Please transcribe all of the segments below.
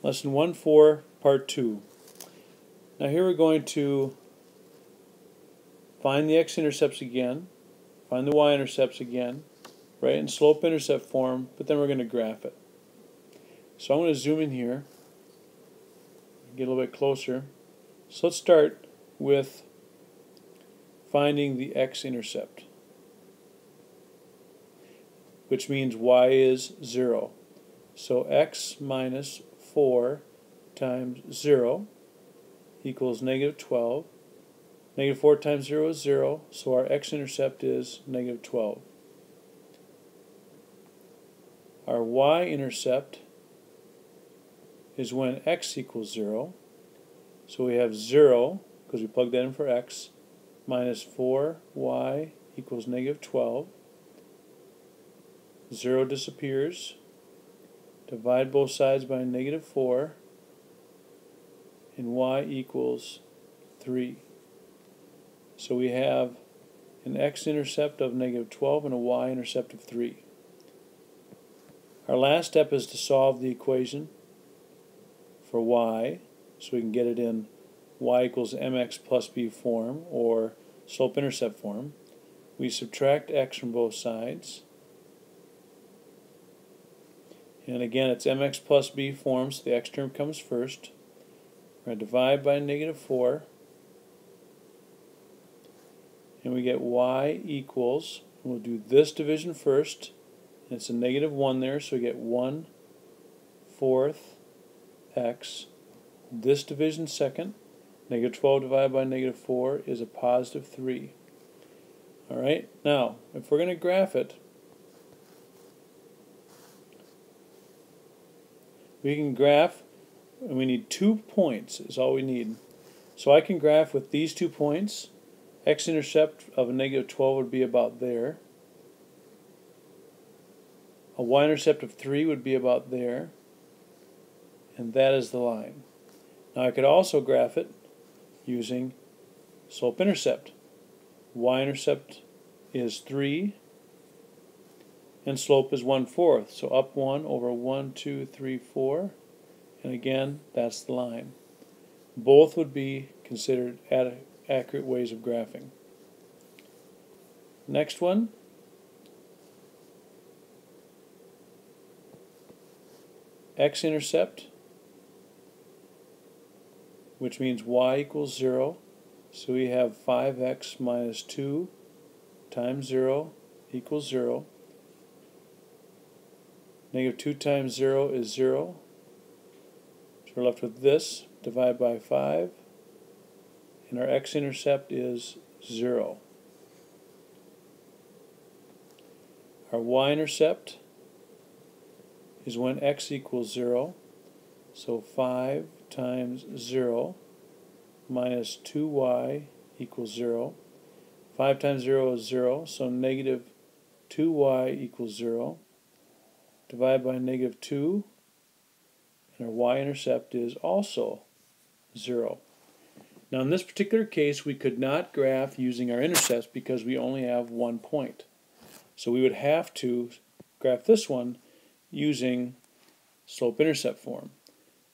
Lesson 1.4, Part 2. Now here we're going to find the x-intercepts again, find the y-intercepts again, right, in slope-intercept form, but then we're going to graph it. So I'm going to zoom in here, get a little bit closer. So let's start with finding the x-intercept, which means y is 0. So x minus 4 times 0 equals negative 12. Negative 4 times 0 is 0, so our x-intercept is negative 12. Our y-intercept is when x equals 0. So we have 0, because we plugged that in for x, minus 4y equals negative 12. 0 disappears. Divide both sides by negative 4, and y equals 3. So we have an x-intercept of negative 12 and a y-intercept of 3. Our last step is to solve the equation for y, so we can get it in y equals mx plus b form, or slope-intercept form. We subtract x from both sides. And again, it's mx plus b form, so the x term comes first. We're going to divide by negative 4. And we get y equals, we'll do this division first. And it's a negative 1 there, so we get 1/4 x. This division second. Negative 12 divided by negative 4 is a positive 3. Alright, now, if we're going to graph it, we can graph, and we need 2 points is all we need. So I can graph with these 2 points. X-intercept of a negative 12 would be about there. A y-intercept of 3 would be about there. And that is the line. Now I could also graph it using slope-intercept. Y-intercept is 3, and slope is 1/4. So up 1 over 1, 2, 3, 4. And again, that's the line. Both would be considered accurate ways of graphing. Next one. X-intercept, which means y equals 0. So we have 5x minus 2 times 0 equals 0. Negative 2 times 0 is 0. So we're left with this, divide by 5, and our x-intercept is 0. Our y-intercept is when x equals 0, so 5 times 0 minus 2y equals 0. 5 times 0 is 0, so negative 2y equals 0. Divide by negative 2, and our y-intercept is also 0. Now in this particular case, we could not graph using our intercepts because we only have 1 point. So we would have to graph this one using slope-intercept form.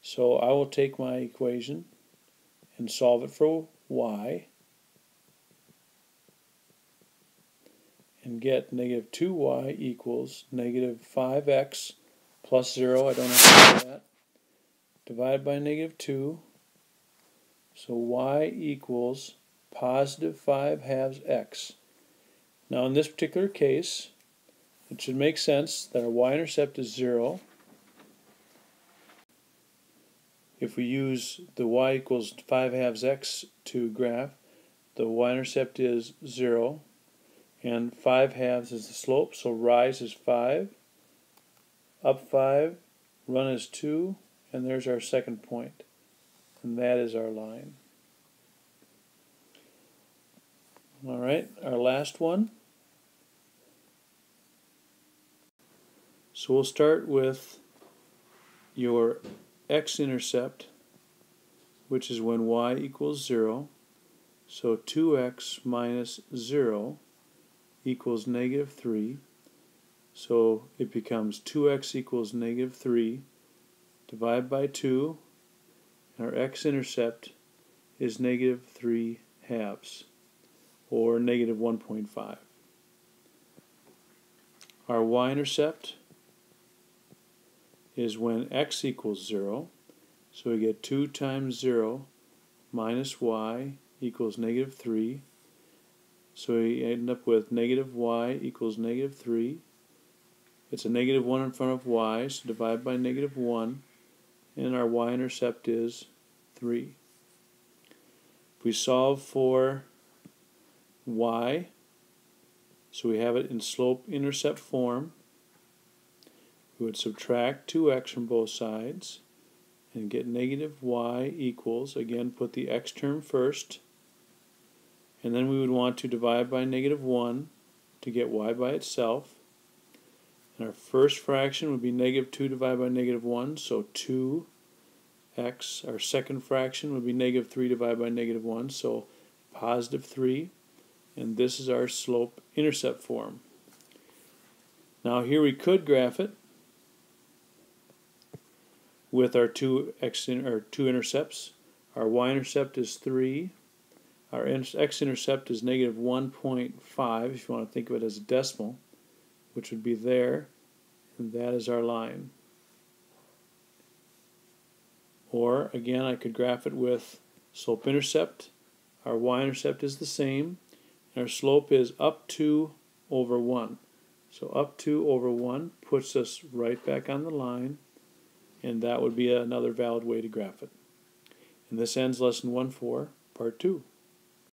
So I will take my equation and solve it for y and get negative 2y equals negative 5x plus 0, I don't have to do that, divided by negative 2, so y equals positive 5/2 x. Now in this particular case, it should make sense that our y-intercept is 0. If we use the y equals 5/2 x to graph, the y-intercept is 0, and 5/2 is the slope, so rise is 5, up 5, run is 2, and there's our second point, and that is our line. Alright, our last one. So we'll start with your x-intercept, which is when y equals 0. So 2x minus 0 equals negative 3. So it becomes 2x equals negative 3 divide by 2, and our x-intercept is negative 3/2, or negative 1.5. Our y-intercept is when x equals 0, so we get 2 times 0 minus y equals negative 3, so we end up with negative y equals negative 3. It's a negative 1 in front of y, so divide by negative 1, and our y-intercept is 3. If we solve for y, so we have it in slope-intercept form, we would subtract 2x from both sides and get negative y equals, again put the x term first, and then we would want to divide by negative 1 to get y by itself. And our first fraction would be negative 2 divided by negative 1, so 2x. Our second fraction would be negative 3 divided by negative 1, so positive 3. And this is our slope-intercept form. Now here we could graph it with our two intercepts. Our y-intercept is 3. Our x-intercept is negative 1.5, if you want to think of it as a decimal, which would be there, and that is our line. Or, again, I could graph it with slope-intercept. Our y-intercept is the same, and our slope is up 2 over 1. So up 2 over 1 puts us right back on the line, and that would be another valid way to graph it. And this ends Lesson 1.4, Part 2.